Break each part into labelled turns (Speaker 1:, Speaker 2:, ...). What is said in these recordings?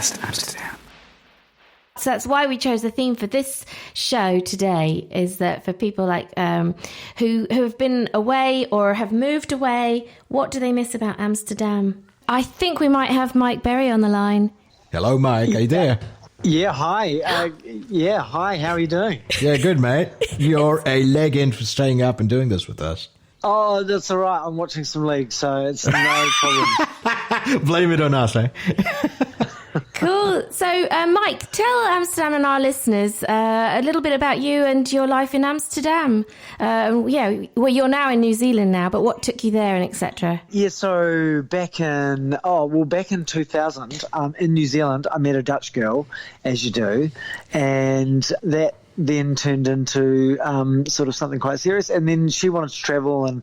Speaker 1: past Amsterdam.
Speaker 2: So that's why we chose the theme for this show today, is that for people like who have been away or have moved away, what do they miss about Amsterdam? I think we might have Mike Berry on the line.
Speaker 3: Hello, Mike. Are you there?
Speaker 4: Yeah, hi. Hi. How are you doing?
Speaker 3: Yeah, good, mate. You're a leg in for staying up and doing this with us.
Speaker 4: Oh, that's all right. I'm watching some league, so it's no problem.
Speaker 3: Blame it on us, eh?
Speaker 2: Cool. So, Mike, tell Amsterdam and our listeners a little bit about you and your life in Amsterdam. Well, you're now in New Zealand now, but what took you there and etc.?
Speaker 4: Yeah, so back in 2000, in New Zealand, I met a Dutch girl, as you do, and that then turned into sort of something quite serious. And then she wanted to travel, and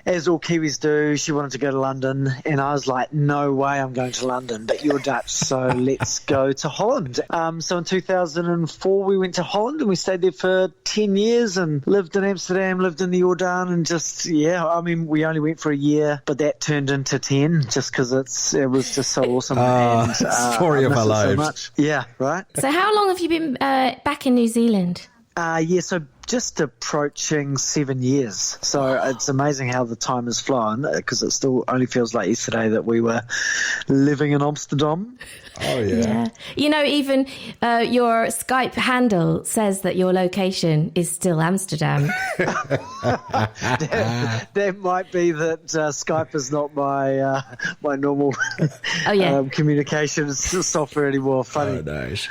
Speaker 4: as all Kiwis do, she wanted to go to London. And I was like, no way I'm going to London, but you're Dutch, so let's go to Holland. So in 2004, we went to Holland and we stayed there for 10 years and lived in Amsterdam, lived in the Jordaan, and we only went for a year, but that turned into 10 just because it was just so awesome.
Speaker 3: Story of our lives.
Speaker 4: So much. Yeah, right.
Speaker 2: So how long have you been back in New Zealand?
Speaker 4: So just approaching 7 years. So it's amazing how the time has flown, because it still only feels like yesterday that we were living in Amsterdam.
Speaker 3: Oh, yeah.
Speaker 2: You know, even your Skype handle says that your location is still Amsterdam.
Speaker 4: That might be that Skype is not my normal communications software anymore. Funny.
Speaker 3: Oh, nice.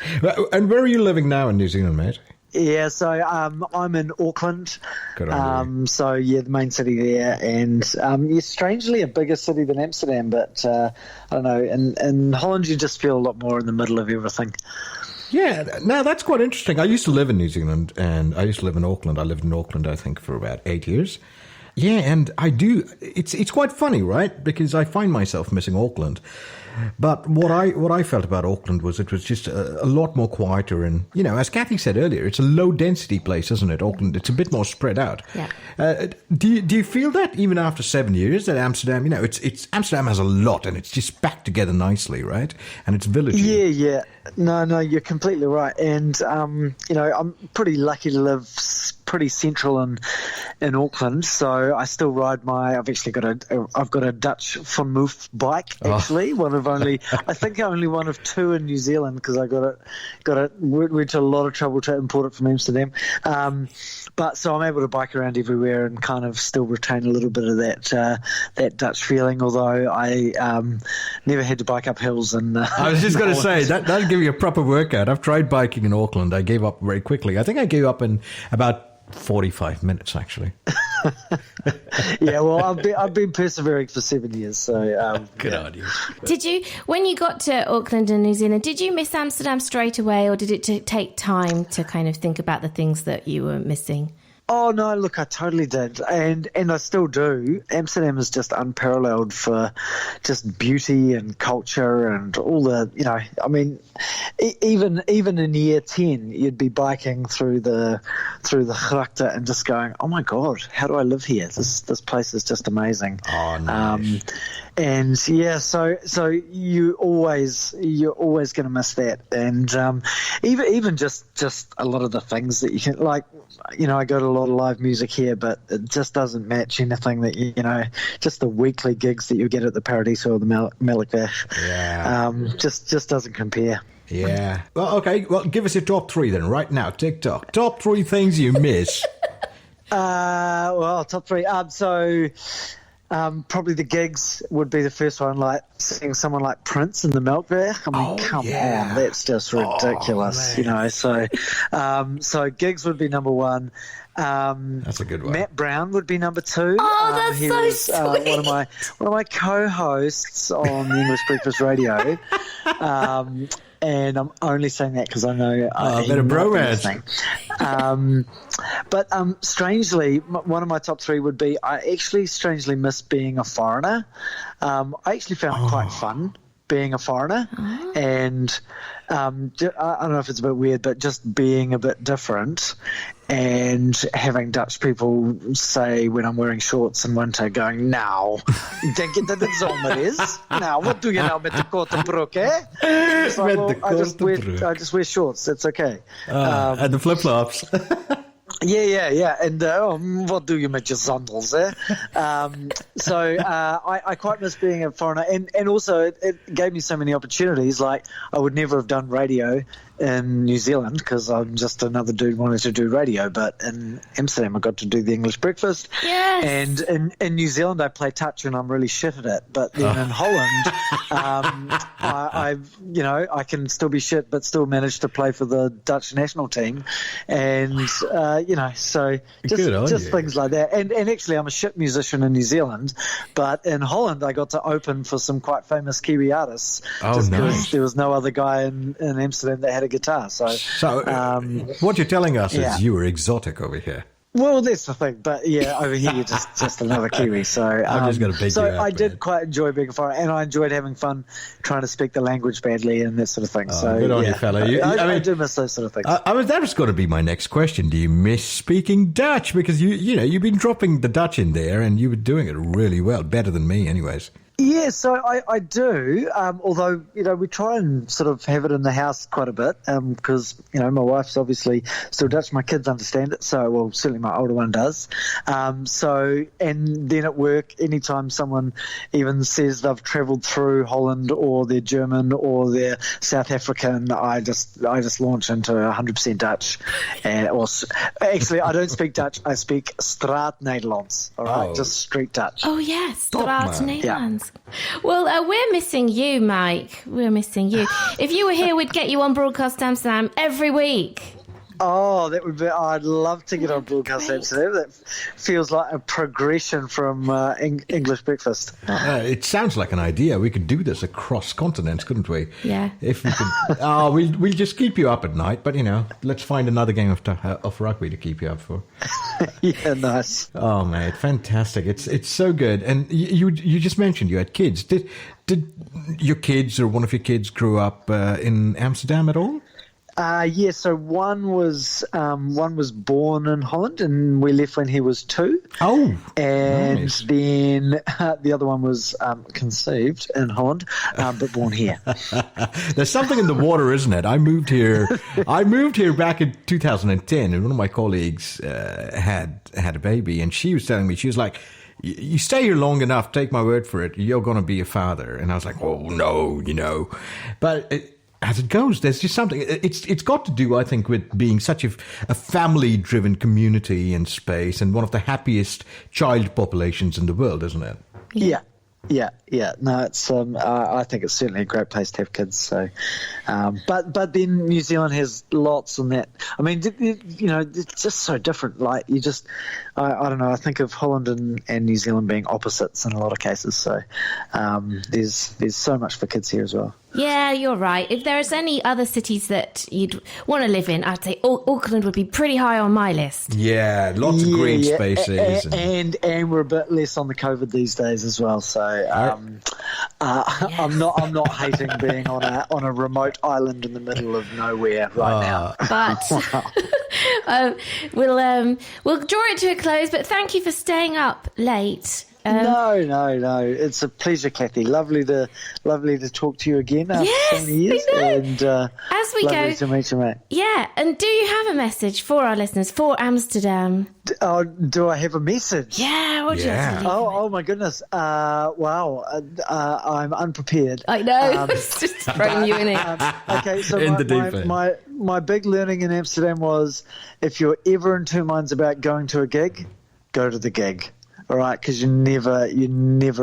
Speaker 3: And where are you living now in New Zealand, mate?
Speaker 4: Yeah, so I'm in Auckland.
Speaker 3: Good on you.
Speaker 4: So yeah, the main city there, and strangely a bigger city than Amsterdam, but I don't know. In Holland, you just feel a lot more in the middle of everything.
Speaker 3: Yeah, no, that's quite interesting. I used to live in New Zealand, and I used to live in Auckland. I lived in Auckland, I think, for about 8 years. Yeah, and I do. It's quite funny, right? Because I find myself missing Auckland. But what I felt about Auckland was it was just a lot more quieter, and as Kathy said earlier, it's a low density place, isn't it? Auckland, it's a bit more spread out.
Speaker 2: Yeah.
Speaker 3: Do you feel that even after 7 years that Amsterdam, it's Amsterdam has a lot, and it's just back together nicely, right? And it's villagey.
Speaker 4: Yeah. No, you're completely right, and I'm pretty lucky to live pretty central in Auckland, so I still ride I've got a Dutch Van Moof bike, actually, one of only one of two in New Zealand, because I went to a lot of trouble to import it from Amsterdam, but so I'm able to bike around everywhere and kind of still retain a little bit of that Dutch feeling, although I never had to bike up hills. And
Speaker 3: I was just going to say that'll give you a proper workout. I've tried biking in Auckland. I gave up very quickly. I think I gave up in about 45 minutes, actually.
Speaker 4: Yeah, well, I've been persevering for 7 years, so
Speaker 3: good on you.
Speaker 2: Did you, when you got to Auckland and New Zealand, did you miss Amsterdam straight away, or did it take time to kind of think about the things that you were missing?
Speaker 4: Oh, no, look, I totally did. And I still do. Amsterdam is just unparalleled for just beauty and culture and all the, even in year 10, you'd be biking through the Grachten and just going, oh my God, how do I live here? This place is just amazing.
Speaker 3: Oh, nice.
Speaker 4: And yeah, so you're always going to miss that, and even just a lot of the things that you can, like, I go to a lot of live music here, but it just doesn't match anything that just the weekly gigs that you get at the Paradiso or the Melkweg.
Speaker 3: Yeah.
Speaker 4: Just doesn't compare.
Speaker 3: Yeah. Well, okay. Well, give us your top three then, right now. TikTok. Top three things you miss.
Speaker 4: Top three. Probably the gigs would be the first one, like seeing someone like Prince in the Melkweg. I mean, come on, that's just ridiculous, So gigs would be number one.
Speaker 3: That's a good one.
Speaker 4: Matt Brown would be number two.
Speaker 2: Oh, that's
Speaker 4: he
Speaker 2: so
Speaker 4: was,
Speaker 2: sweet.
Speaker 4: one of my co-hosts on the English Breakfast Radio. And I'm only saying that because I know
Speaker 3: a bit of bromance.
Speaker 4: But strangely, one of my top three would be, I actually strangely miss being a foreigner. I actually found it quite fun. being a foreigner, and I don't know if it's a bit weird, but just being a bit different, and having Dutch people say when I'm wearing shorts in winter, going, "Nou, denk je dat het zomer is? Nou, wat doe je nou met de korte broek, eh?" It's like, well, I just wear shorts. That's okay.
Speaker 3: And the flip-flops.
Speaker 4: Yeah. And what do you met je sandals, eh? So I quite miss being a foreigner. And also it gave me so many opportunities. Like, I would never have done radio in New Zealand because I'm just another dude wanting to do radio. But in Amsterdam, I got to do the English breakfast.
Speaker 2: Yes.
Speaker 4: And in New Zealand, I play touch and I'm really shit at it. But then in Holland, I can still be shit but still manage to play for the Dutch national team. And, so just things like that. And actually, I'm a shit musician in New Zealand, but in Holland, I got to open for some quite famous Kiwi artists.
Speaker 3: Nice.
Speaker 4: Because there was no other guy in Amsterdam that had a guitar. So
Speaker 3: what you're telling us is you were exotic over here.
Speaker 4: Well, that's the thing, but yeah, over here you're just another Kiwi. So
Speaker 3: I'm just going to big you up,
Speaker 4: I did quite enjoy being a foreigner, and I enjoyed having fun trying to speak the language badly and that sort of thing. So
Speaker 3: good on you, fella.
Speaker 4: I do miss those sort of things.
Speaker 3: That was going to be my next question. Do you miss speaking Dutch? Because you've been dropping the Dutch in there, and you were doing it really well, better than me, anyways.
Speaker 4: Yeah, so I do, although, we try and sort of have it in the house quite a bit because, my wife's obviously still Dutch. My kids understand it, well, certainly my older one does. And then at work, anytime someone even says they've travelled through Holland or they're German or they're South African, I just launch into 100% Dutch. Actually, I don't speak Dutch. I speak straat Nederlands, all right? Just street Dutch.
Speaker 2: Oh, yes, straat Nederlands.
Speaker 4: Yeah.
Speaker 2: Well, we're missing you, Mike. We're missing you. If you were here, we'd get you on Broadcast Amsterdam every week.
Speaker 4: Oh, that would be. I'd love to get on Broadcast Amsterdam. That feels like a progression from English breakfast.
Speaker 3: It sounds like an idea. We could do this across continents, couldn't we?
Speaker 2: Yeah.
Speaker 3: If we could. We'll just keep you up at night. But let's find another game of rugby to keep you up for.
Speaker 4: Yeah, nice.
Speaker 3: Oh, mate, fantastic! It's so good. And you just mentioned you had kids. Did your kids or one of your kids grow up in Amsterdam at all?
Speaker 4: Yeah, so one was born in Holland, and we left when he was 2.
Speaker 3: Oh,
Speaker 4: and
Speaker 3: nice.
Speaker 4: Then the other one was conceived in Holland, but born here.
Speaker 3: There's something in the water, isn't it? I moved here back in 2010, and one of my colleagues had a baby, and she was telling me, she was like, "You stay here long enough, take my word for it, you're going to be a father." And I was like, "Oh no, but." As it goes, there's just something. It's got to do, I think, with being such a family-driven community and space, and one of the happiest child populations in the world, isn't it?
Speaker 4: Yeah. No, it's. I think it's certainly a great place to have kids. So, but then New Zealand has lots on that. I mean, it's just so different. Like I don't know. I think of Holland and New Zealand being opposites in a lot of cases. So, there's so much for kids here as well.
Speaker 2: Yeah, you're right. If there's any other cities that you'd want to live in, I'd say Auckland would be pretty high on my list.
Speaker 3: Yeah, lots of green spaces.
Speaker 4: And we're a bit less on the COVID these days as well. So I'm not hating being on a remote island in the middle of nowhere now.
Speaker 2: But we'll draw it to a close. But thank you for staying up late.
Speaker 4: No. It's a pleasure, Kathy. Lovely to talk to you again after so many years. And
Speaker 2: as we
Speaker 4: lovely
Speaker 2: go
Speaker 4: to meet you, mate.
Speaker 2: Yeah, and do you have a message for our listeners for Amsterdam?
Speaker 4: Do I have a message?
Speaker 2: Yeah, what do you have to leave
Speaker 4: Oh my goodness! Wow, I'm unprepared.
Speaker 2: I know. It's just throwing you in it.
Speaker 4: Okay, so
Speaker 3: in the deep end.
Speaker 4: My big learning in Amsterdam was, if you're ever in 2 minds about going to a gig, go to the gig. All right, because you never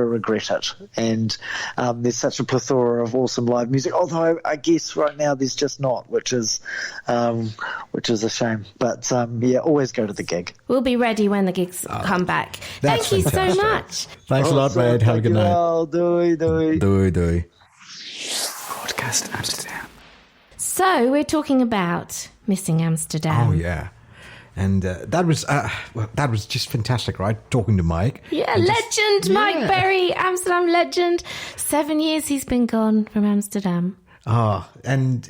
Speaker 4: regret it, and there's such a plethora of awesome live music. Although I guess right now there's just not, which is a shame. But always go to the gig.
Speaker 2: We'll be ready when the gigs come back. Thank you so much.
Speaker 3: Thanks a lot, mate. Have a good night.
Speaker 4: Well,
Speaker 3: Doei.
Speaker 1: Broadcast Amsterdam.
Speaker 2: So we're talking about missing Amsterdam.
Speaker 3: Oh yeah. And that was just fantastic, right? Talking to Mike.
Speaker 2: Yeah, legend, Mike Berry, Amsterdam legend. 7 years he's been gone from Amsterdam.
Speaker 3: And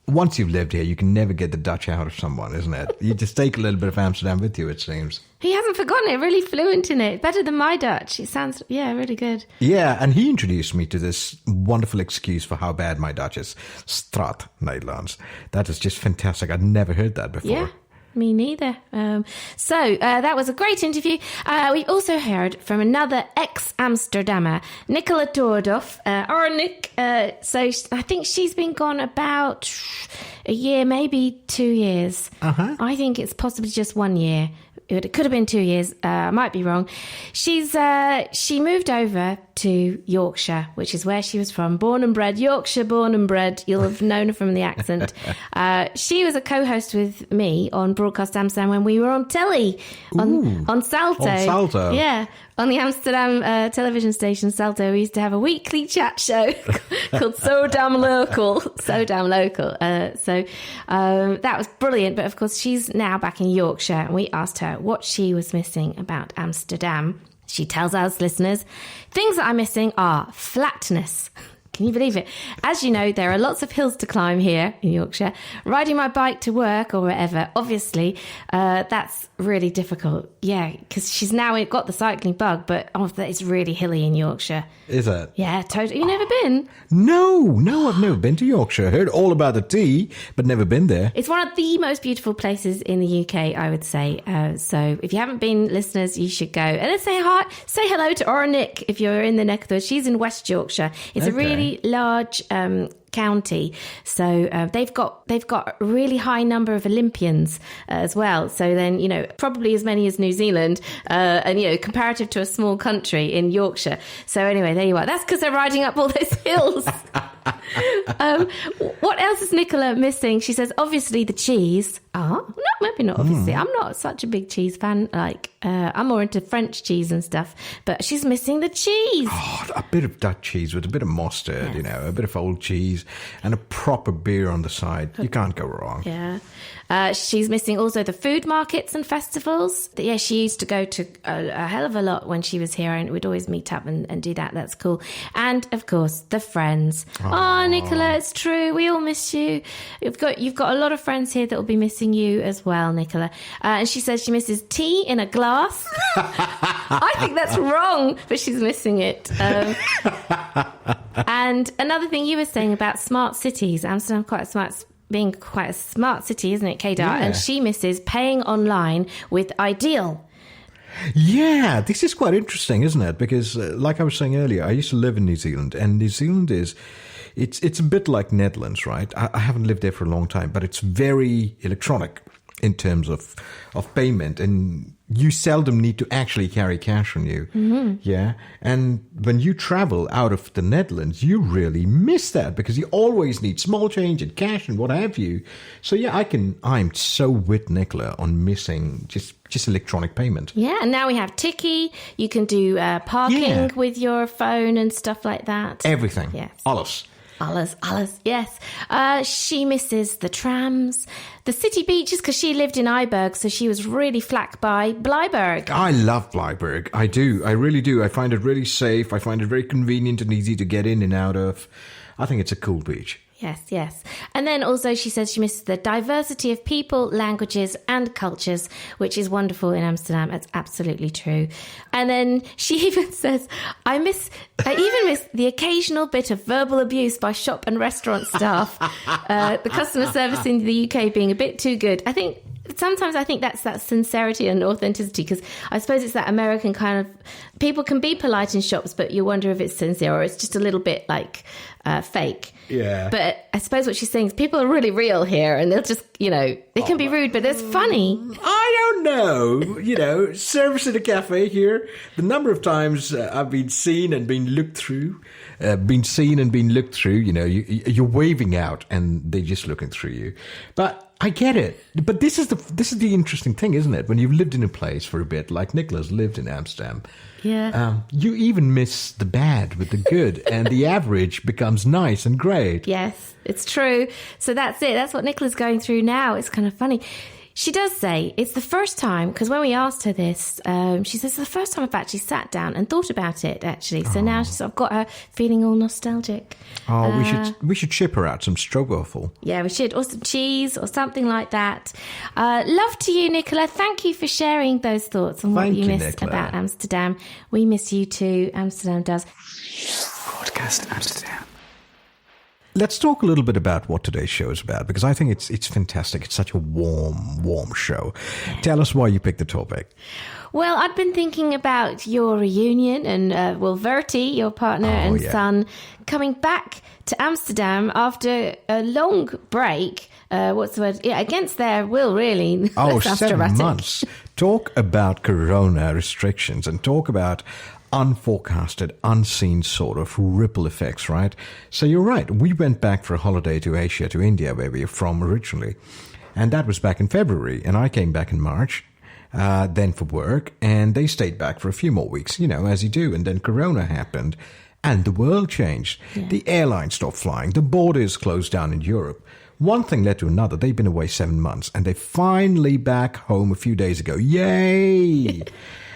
Speaker 3: once you've lived here, you can never get the Dutch out of someone, isn't it? You just take a little bit of Amsterdam with you, it seems.
Speaker 2: He hasn't forgotten it, really fluent in it. Better than my Dutch. It sounds, really good.
Speaker 3: Yeah, and he introduced me to this wonderful excuse for how bad my Dutch is. Straat Nederlands. That is just fantastic. I'd never heard that before.
Speaker 2: Yeah. Me neither. So that was a great interview. We also heard from another ex-Amsterdammer, Nicola Toordoff, or Nick. So I think she's been gone about a year, maybe 2 years. I think it's possibly just 1 year. It could have been 2 years. I might be wrong. She moved over to Yorkshire, which is where she was from. Born and bred, Yorkshire, born and bred. You'll have known her from the accent. She was a co-host with me on Broadcast Amsterdam when we were on telly on Salto.
Speaker 3: On Salto.
Speaker 2: Yeah. On the Amsterdam television station Salto, we used to have a weekly chat show called So Damn Local. So Damn Local. So that was brilliant. But of course, she's now back in Yorkshire, and we asked her what she was missing about Amsterdam. She tells us listeners, things that I'm missing are flatness. Can you believe it? As you know, there are lots of hills to climb here in Yorkshire. Riding my bike to work or wherever, obviously, that's really difficult. Yeah, because she's now got the cycling bug, but it's really hilly in Yorkshire.
Speaker 3: Is it?
Speaker 2: Yeah, totally. You've never been?
Speaker 3: No, I've never been to Yorkshire. Heard all about the tea, but never been there.
Speaker 2: It's one of the most beautiful places in the UK, I would say. So if you haven't been, listeners, you should go. And let's say hello to Ora Nick if you're in the neck of the woods. She's in West Yorkshire. It's a really large county, so they've got a really high number of Olympians as well. So then, probably as many as New Zealand, and comparative to a small country in Yorkshire. So anyway, there you are. That's because they're riding up all those hills. What else is Nicola missing? She says, obviously the cheese. No, maybe not obviously. I'm not such a big cheese fan. I'm more into French cheese and stuff. But she's missing the cheese.
Speaker 3: A bit of Dutch cheese with a bit of mustard, a bit of old cheese and a proper beer on the side. You can't go wrong.
Speaker 2: Yeah. She's missing also the food markets and festivals. Yeah, she used to go to a hell of a lot when she was here, and we'd always meet up and do that. That's cool. And of course, the friends. Oh, Nicola, it's true. We all miss you. You've got a lot of friends here that will be missing you as well, Nicola. And she says she misses tea in a glass. I think that's wrong, but she's missing it. And another thing you were saying about smart cities, Amsterdam being quite a smart city, isn't it, Kedar? Yeah. And she misses paying online with Ideal.
Speaker 3: Yeah, this is quite interesting, isn't it? Because like I was saying earlier, I used to live in New Zealand, and New Zealand it's a bit like Netherlands, right? I haven't lived there for a long time, but it's very electronic in terms of payment, and you seldom need to actually carry cash on you. Mm-hmm. Yeah. And when you travel out of the Netherlands, you really miss that because you always need small change and cash and what have you. So yeah, I'm so with Nicola on missing just electronic payment.
Speaker 2: Yeah. And now we have Tiki. You can do parking with your phone and stuff like that.
Speaker 3: Everything.
Speaker 2: Yes.
Speaker 3: Alles,
Speaker 2: yes. She misses the trams, the city beaches, because she lived in Eiburg, so she was really flack by Bleiburg.
Speaker 3: I love Bleiburg. I do. I really do. I find it really safe. I find it very convenient and easy to get in and out of. I think it's a cool beach.
Speaker 2: Yes. And then also she says she misses the diversity of people, languages and cultures, which is wonderful in Amsterdam. It's absolutely true. And then she even says, I even miss the occasional bit of verbal abuse by shop and restaurant staff. The customer service in the UK being a bit too good. Sometimes I think that's that sincerity and authenticity, because I suppose it's that American kind of, people can be polite in shops, but you wonder if it's sincere or it's just a little bit like fake.
Speaker 3: Yeah.
Speaker 2: But I suppose what she's saying is people are really real here, and they'll just, they can be rude, but it's funny.
Speaker 3: I don't know. Service in a cafe here, the number of times I've been seen and been looked through, you're waving out and they're just looking through you. But I get it. But this is the interesting thing, isn't it? When you've lived in a place for a bit, like Nicola's lived in Amsterdam.
Speaker 2: Yeah.
Speaker 3: You even miss the bad with the good, and the average becomes nice and great.
Speaker 2: Yes, it's true. So that's it. That's what Nicola's going through now. It's kind of funny. She does say it's the first time, because when we asked her this, she says it's the first time I've actually sat down and thought about it, actually. So now I've got her feeling all nostalgic.
Speaker 3: Oh, we should ship her out some stroganoff.
Speaker 2: Yeah, we should. Or some cheese or something like that. Love to you, Nicola. Thank you for sharing those thoughts on what you missed about Amsterdam. We miss you too. Amsterdam does.
Speaker 1: Broadcast Amsterdam.
Speaker 3: Let's talk a little bit about what today's show is about, because I think it's fantastic. It's such a warm show. Tell us why you picked the topic.
Speaker 2: Well, I've been thinking about your reunion and, Vertie, your partner son, coming back to Amsterdam after a long break. What's the word? Yeah, against their will, really.
Speaker 3: Oh, 7 months. Talk about corona restrictions and talk about unforecasted, unseen sort of ripple effects, right? So you're right. We went back for a holiday to Asia, to India, where we are from originally. And that was back in February. And I came back in March, then for work. And they stayed back for a few more weeks, as you do. And then Corona happened and the world changed. Yeah. The airlines stopped flying. The borders closed down in Europe. One thing led to another. They've been away 7 months and they're finally back home a few days ago. Yay!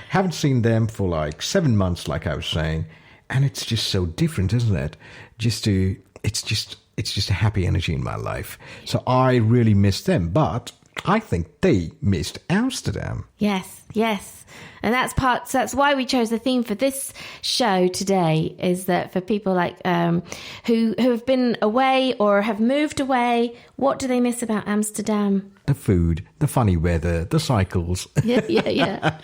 Speaker 3: Haven't seen them for like 7 months, like I was saying, and it's just so different, isn't it? It's just a happy energy in my life. So I really miss them, but I think they missed Amsterdam.
Speaker 2: Yes. And that's why we chose the theme for this show today, is that for people like who have been away or have moved away, what do they miss about Amsterdam?
Speaker 3: The food, the funny weather, the cycles.
Speaker 2: Yeah.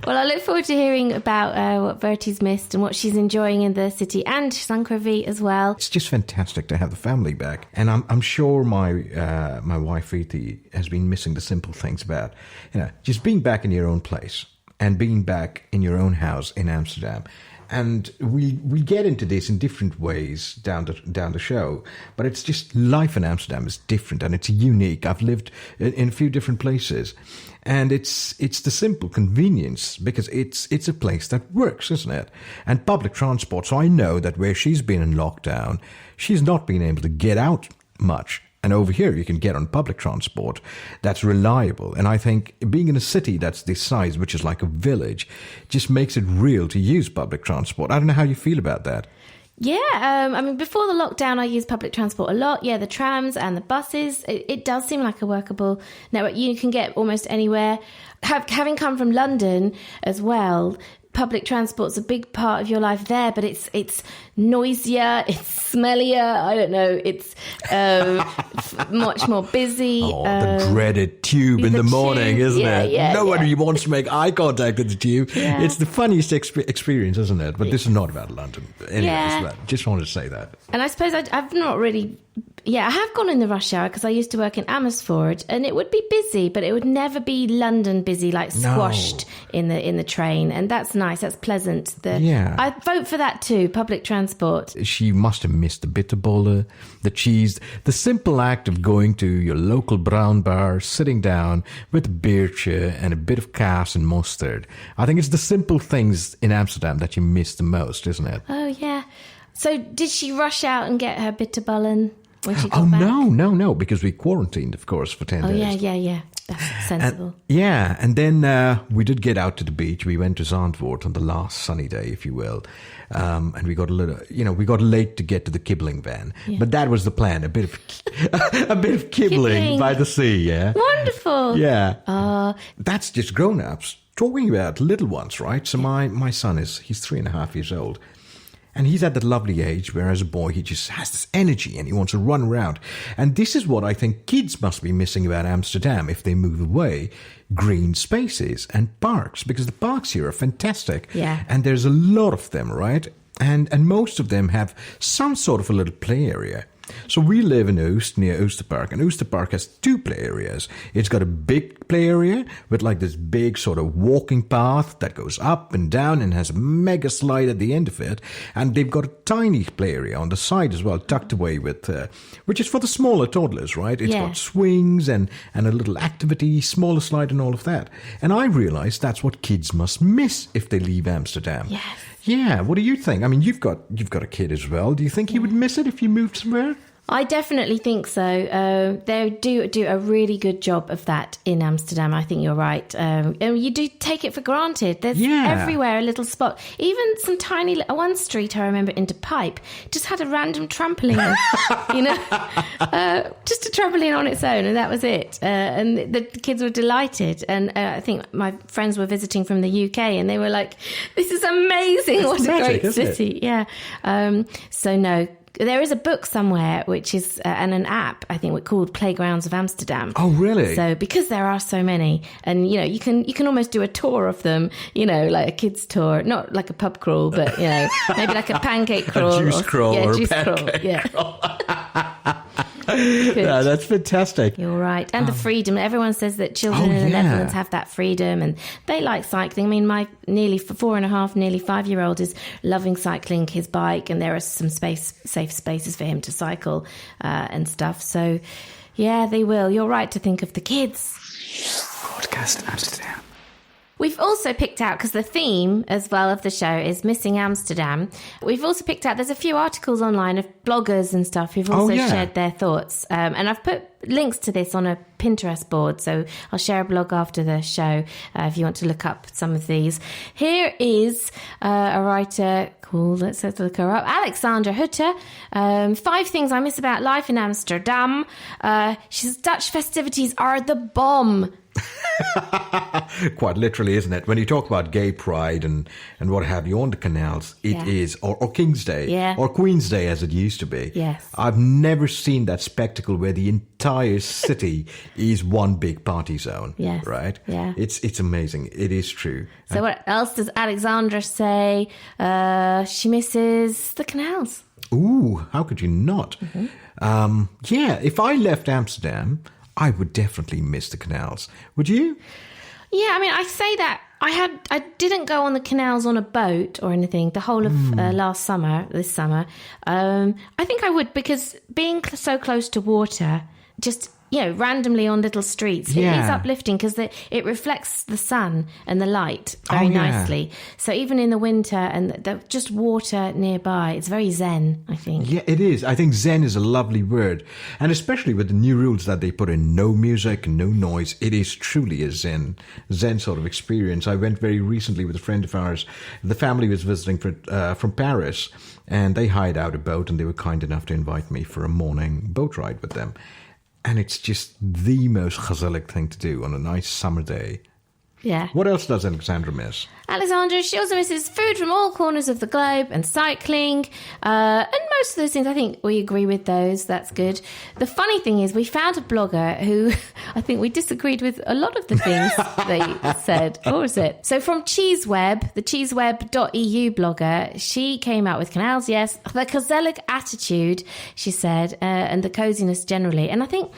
Speaker 2: Well, I look forward to hearing about what Vertie's missed and what she's enjoying in the city, and Sankravi as well.
Speaker 3: It's just fantastic to have the family back. And I'm sure my wife, Vertie, has been missing the simple things about, just being back in your own place and being back in your own house in Amsterdam. And we get into this in different ways down the show, but it's just life in Amsterdam is different and it's unique. I've lived in a few different places, and it's the simple convenience, because it's a place that works, isn't it? And public transport. So I know that where she's been in lockdown, she's not been able to get out much. And over here, you can get on public transport that's reliable. And I think being in a city that's this size, which is like a village, just makes it real to use public transport. I don't know how you feel about that.
Speaker 2: Yeah, before the lockdown, I used public transport a lot. Yeah, the trams and the buses. It does seem like a workable network. You can get almost anywhere. Having come from London as well, public transport's a big part of your life there, but it's noisier, it's smellier, I don't know, it's much more busy.
Speaker 3: The dreaded tube in the morning, isn't it?
Speaker 2: Yeah,
Speaker 3: Nobody wants to make eye contact with the tube.
Speaker 2: Yeah.
Speaker 3: It's the funniest experience, isn't it? But this is not about London. Anyways, just wanted to say that.
Speaker 2: And I suppose I've not really... Yeah, I have gone in the rush hour because I used to work in Amersfoort, and it would be busy, but it would never be London busy, like squashed in the train. And that's nice. That's pleasant. I vote for that too. Public transport.
Speaker 3: She must have missed the bitterballen, the cheese, the simple act of going to your local brown bar, sitting down with a beertje and a bit of kaas and mustard. I think it's the simple things in Amsterdam that you miss the most, isn't it?
Speaker 2: Oh yeah. So did she rush out and get her bitterballen when she got back?
Speaker 3: No, because we quarantined, of course, for 10 days.
Speaker 2: Yeah. That's sensible.
Speaker 3: And then we did get out to the beach. We went to Zandvoort on the last sunny day, if you will. And we got we got late to get to the kibbeling van. Yeah. But that was the plan, a bit of kibbeling by the sea, yeah?
Speaker 2: Wonderful.
Speaker 3: Yeah. That's just grown-ups. Talking about little ones, right? So my son he's 3.5 years old. And he's at that lovely age where as a boy he just has this energy and he wants to run around. And this is what I think kids must be missing about Amsterdam if they move away. Green spaces and parks, because the parks here are fantastic.
Speaker 2: Yeah.
Speaker 3: And there's a lot of them, right? And most of them have some sort of a little play area. So we live in Oost, near Oosterpark, and Oosterpark has 2 play areas. It's got a big play area with like this big sort of walking path that goes up and down and has a mega slide at the end of it. And they've got a tiny play area on the side as well, tucked away with, which is for the smaller toddlers, right? It's got swings and a little activity, smaller slide and all of that. And I realized that's what kids must miss if they leave Amsterdam.
Speaker 2: Yes.
Speaker 3: Yeah, what do you think? I mean, you've got a kid as well. Do you think he would miss it if you moved somewhere?
Speaker 2: I definitely think so. They do a really good job of that in Amsterdam. I think you're right. And you do take it for granted. There's everywhere a little spot. Even some tiny one street I remember in De Pijp just had a random trampoline, just a trampoline on its own, and that was it. And the kids were delighted. And I think my friends were visiting from the UK, and they were like, "This is amazing! What a great city!" Yeah. So no. There is a book somewhere which is and an app, I think, called Playgrounds of Amsterdam.
Speaker 3: Oh, really?
Speaker 2: So because there are so many, and you can almost do a tour of them, like a kids tour, not like a pub crawl, but maybe like a pancake crawl,
Speaker 3: a juice crawl, or
Speaker 2: juice
Speaker 3: a pancake
Speaker 2: crawl.
Speaker 3: Yeah, that's fantastic.
Speaker 2: You're right. And the freedom. Everyone says that children in the Netherlands have that freedom and they like cycling. I mean, my nearly 4.5, nearly 5-year-old is loving cycling his bike, and there are some safe spaces for him to cycle and stuff. So, yeah, they will. You're right to think of the kids.
Speaker 1: Broadcast Amsterdam.
Speaker 2: We've also picked out, because the theme as well of the show is missing Amsterdam, we've also picked out, there's a few articles online of bloggers and stuff who've also shared their thoughts. And I've put links to this on a Pinterest board, so I'll share a blog after the show if you want to look up some of these. Here is a writer called, let's look her up, Alexandra Hutter. 5 things I miss about life in Amsterdam. She says Dutch festivities are the bomb.
Speaker 3: Quite literally, isn't it? When you talk about gay pride and what have you on the canals, it is, or King's Day, or Queen's Day as it used to be.
Speaker 2: Yes.
Speaker 3: I've never seen that spectacle where the entire city is one big party zone.
Speaker 2: Yes.
Speaker 3: Right?
Speaker 2: Yeah.
Speaker 3: It's amazing. It is true.
Speaker 2: So what else does Alexandra say? She misses the canals.
Speaker 3: Ooh, how could you not? Mm-hmm. If I left Amsterdam, I would definitely miss the canals. Would you?
Speaker 2: Yeah, I mean, I say that I didn't go on the canals on a boat or anything the whole of this summer. I think I would, because being so close to water, just randomly on little streets, it is uplifting because it reflects the sun and the light very nicely. So even in the winter and just water nearby, it's very zen, I think.
Speaker 3: Yeah, it is. I think zen is a lovely word. And especially with the new rules that they put in, no music, no noise, it is truly a zen sort of experience. I went very recently with a friend of ours. The family was visiting from Paris, and they hired out a boat, and they were kind enough to invite me for a morning boat ride with them. And it's just the most gezellig thing to do on a nice summer day.
Speaker 2: Yeah.
Speaker 3: What else does Alexandra miss?
Speaker 2: Alexandra, she also misses food from all corners of the globe and cycling. And most of those things, I think we agree with those. That's good. The funny thing is we found a blogger who I think we disagreed with a lot of the things they said. What was it? So from CheeseWeb, the cheeseweb.eu blogger, she came out with canals, yes. The gezellig attitude, she said, and the coziness generally. And I think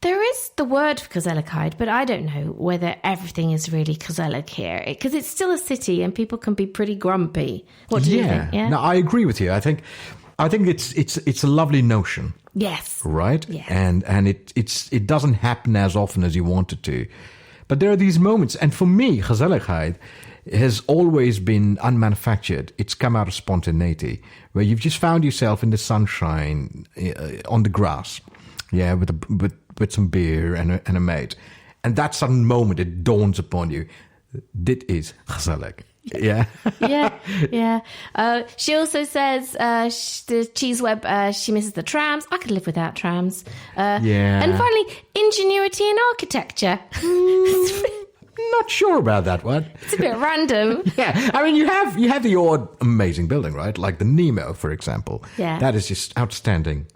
Speaker 2: there is the word for gezelligheid, but I don't know whether everything is really gezellig here, because it's still a city and people can be pretty grumpy. What do you think? Yeah,
Speaker 3: no, I agree with you. I think it's a lovely notion.
Speaker 2: Yes.
Speaker 3: Right?
Speaker 2: Yes.
Speaker 3: And it doesn't happen as often as you want it to. But there are these moments, and for me, gezelligheid has always been unmanufactured. It's come out of spontaneity, where you've just found yourself in the sunshine, on the grass, with some beer and a mate. And that sudden moment, it dawns upon you, dit is gezellig. Yeah.
Speaker 2: She also says, the CheeseWeb, she misses the trams. I could live without trams. And finally, ingenuity in architecture.
Speaker 3: Not sure about that one.
Speaker 2: It's a bit random.
Speaker 3: Yeah, I mean, you have the odd amazing building, right? Like the Nemo, for example.
Speaker 2: Yeah.
Speaker 3: That is just outstanding.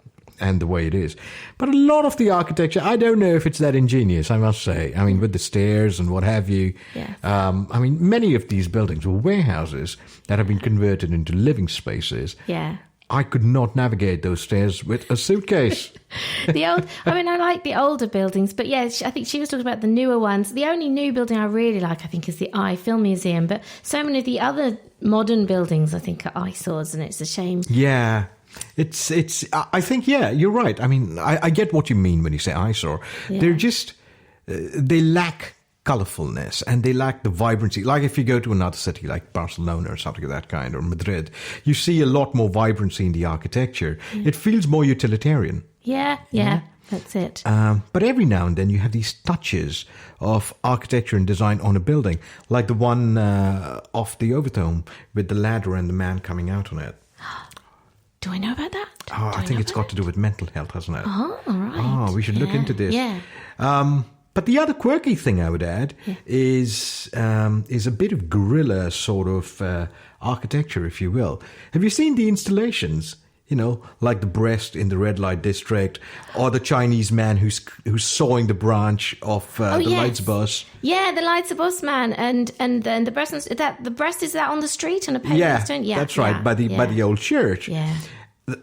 Speaker 3: And the way it is. But a lot of the architecture, I don't know if it's that ingenious, I must say. I mean, with the stairs and what have you.
Speaker 2: Yes.
Speaker 3: I mean, many of these buildings were warehouses that have been converted into living spaces.
Speaker 2: Yeah.
Speaker 3: I could not navigate those stairs with a suitcase.
Speaker 2: I like the older buildings, but yeah, I think she was talking about the newer ones. The only new building I really like, I think, is the Eye Film Museum. But so many of the other modern buildings, I think, are eyesores, and it's a shame.
Speaker 3: Yeah. I think, you're right. I mean, I get what you mean when you say eyesore. Yeah. They're just, they lack colorfulness and they lack the vibrancy. Like if you go to another city like Barcelona or something of that kind, or Madrid, you see a lot more vibrancy in the architecture. It feels more utilitarian.
Speaker 2: Yeah, that's it.
Speaker 3: But every now and then you have these touches of architecture and design on a building, like the one off the Overtone with the ladder and the man coming out on it.
Speaker 2: Do I know about that?
Speaker 3: I think it's got to do with mental health, hasn't it?
Speaker 2: Oh, all right.
Speaker 3: Oh, we should look into this.
Speaker 2: Yeah.
Speaker 3: But the other quirky thing I would add is a bit of guerrilla sort of architecture, if you will. Have you seen the installations? You know, like the breast in the red light district, or the Chinese man who's sawing the branch of the lights bus.
Speaker 2: Yeah, the lights bus man, and then the breast is that on the street on a pavement stone? Yeah,
Speaker 3: that's right, by the old church.
Speaker 2: Yeah.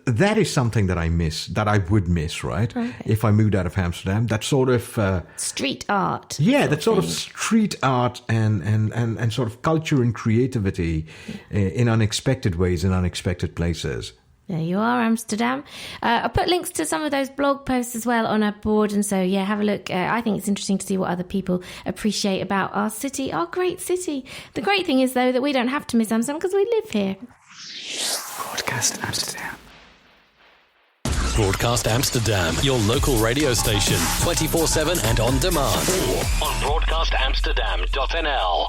Speaker 3: That is something that I miss, that I would miss, right? Okay. If I moved out of Amsterdam, that sort of
Speaker 2: street art.
Speaker 3: Yeah, that sort of street art and sort of culture and creativity in unexpected ways, in unexpected places.
Speaker 2: There you are, Amsterdam. I put links to some of those blog posts as well on our board. And so, have a look. I think it's interesting to see what other people appreciate about our city, our great city. The great thing is, though, that we don't have to miss Amsterdam because we live here.
Speaker 1: Broadcast Amsterdam.
Speaker 5: Broadcast Amsterdam, your local radio station, 24/7 and on demand. Or on broadcastamsterdam.nl.